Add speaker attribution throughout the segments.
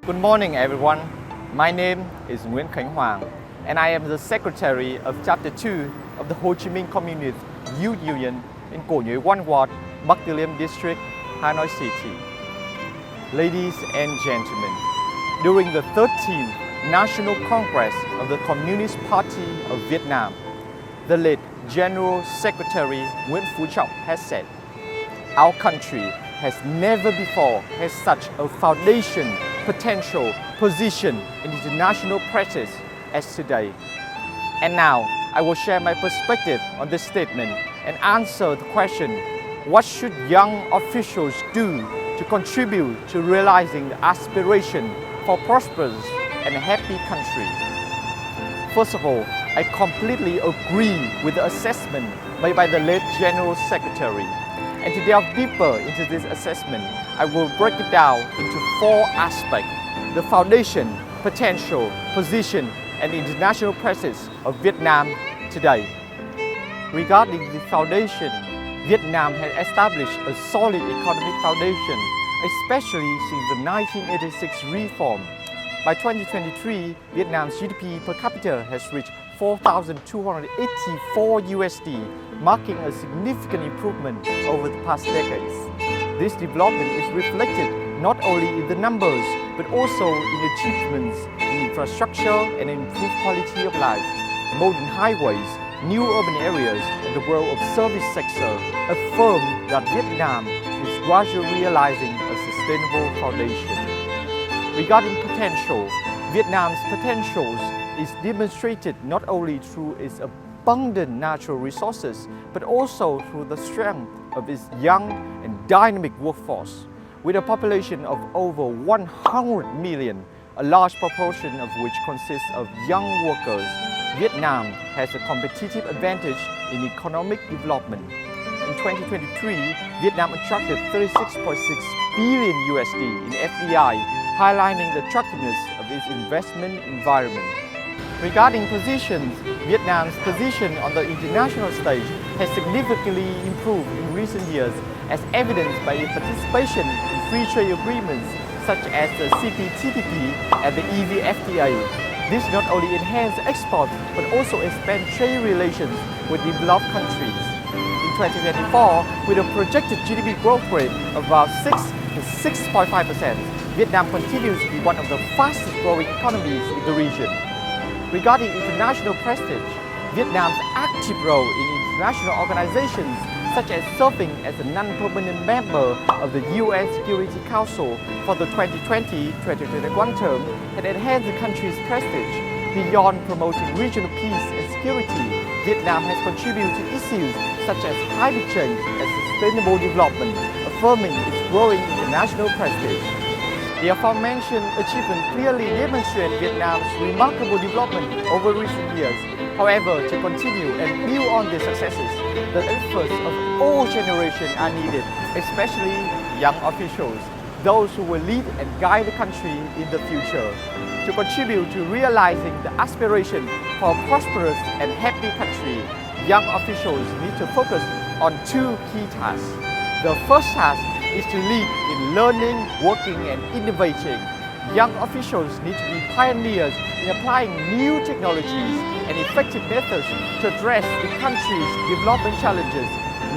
Speaker 1: Good morning, everyone. My name is Nguyễn Khánh Hoàng, and I am the Secretary of Chapter 2 of the Ho Chi Minh Communist Youth Union in Cổ Nhuế 1 Ward, Bắc Từ Liêm District, Hà Nội City. Ladies and gentlemen, during the 13th National Congress of the Communist Party of Vietnam, the late General Secretary Nguyễn Phú Trọng has said, "Our country has never before had such a foundation, potential, position in international practice as today." And now, I will share my perspective on this statement and answer the question, what should young officials do to contribute to realizing the aspiration for a prosperous and happy country? First of all, I completely agree with the assessment made by the late General Secretary. And to delve deeper into this assessment, I will break it down into 4 aspects: the foundation, potential, position, and international presence of Vietnam today. Regarding the foundation, Vietnam has established a solid economic foundation, especially since the 1986 reform. By 2023, Vietnam's GDP per capita has reached $4,284 USD, marking a significant improvement over the past decades. This development is reflected not only in the numbers, but also in achievements in infrastructure and improved quality of life. Modern highways, new urban areas, and the growth of service sector affirm that Vietnam is gradually realizing a sustainable foundation. Regarding potential, Vietnam's potentials is demonstrated not only through its abundant natural resources, but also through the strength of its young and dynamic workforce. With a population of over 100 million, a large proportion of which consists of young workers, Vietnam has a competitive advantage in economic development. In 2023, Vietnam attracted 36.6 billion USD in FDI, highlighting the attractiveness of its investment environment. Regarding positions, Vietnam's position on the international stage has significantly improved in recent years, as evidenced by its participation in free trade agreements such as the CPTPP and the EVFTA. This not only enhances exports but also expands trade relations with developed countries. In 2024, with a projected GDP growth rate of about 6 to 6.5%, Vietnam continues to be one of the fastest growing economies in the region. Regarding international prestige, Vietnam's active role in international organizations, such as serving as a non-permanent member of the UN Security Council for the 2020-2021 term, has enhanced the country's prestige. Beyond promoting regional peace and security, Vietnam has contributed to issues such as climate change and sustainable development, affirming its growing international prestige. The aforementioned achievement clearly demonstrate Vietnam's remarkable development over recent years. However, to continue and build on these successes, the efforts of all generations are needed, especially young officials, those who will lead and guide the country in the future. To contribute to realizing the aspiration for a prosperous and happy country, young officials need to focus on 2 key tasks. The first task is to lead in learning, working, and innovating. Young officials need to be pioneers in applying new technologies and effective methods to address the country's development challenges.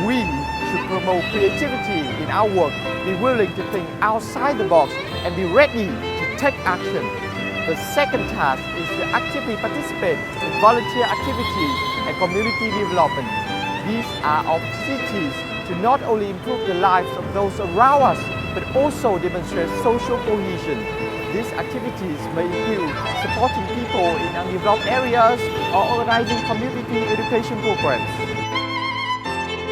Speaker 1: We should promote creativity in our work, be willing to think outside the box, and be ready to take action. The second task is to actively participate in volunteer activities and community development. These are opportunities to not only improve the lives of those around us, but also demonstrate social cohesion. These activities may include supporting people in undeveloped areas or organizing community education programs.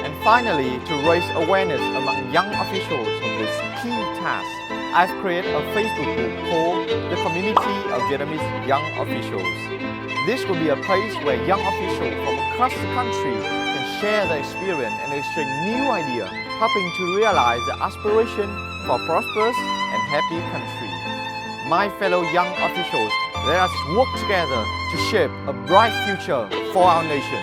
Speaker 1: And finally, to raise awareness among young officials of this key task, I've created a Facebook group called the Community of Vietnamese Young Officials. This will be a place where young officials from across the country share their experience and exchange new ideas, helping to realize the aspiration for a prosperous and happy country. My fellow young officials, let us work together to shape a bright future for our nation.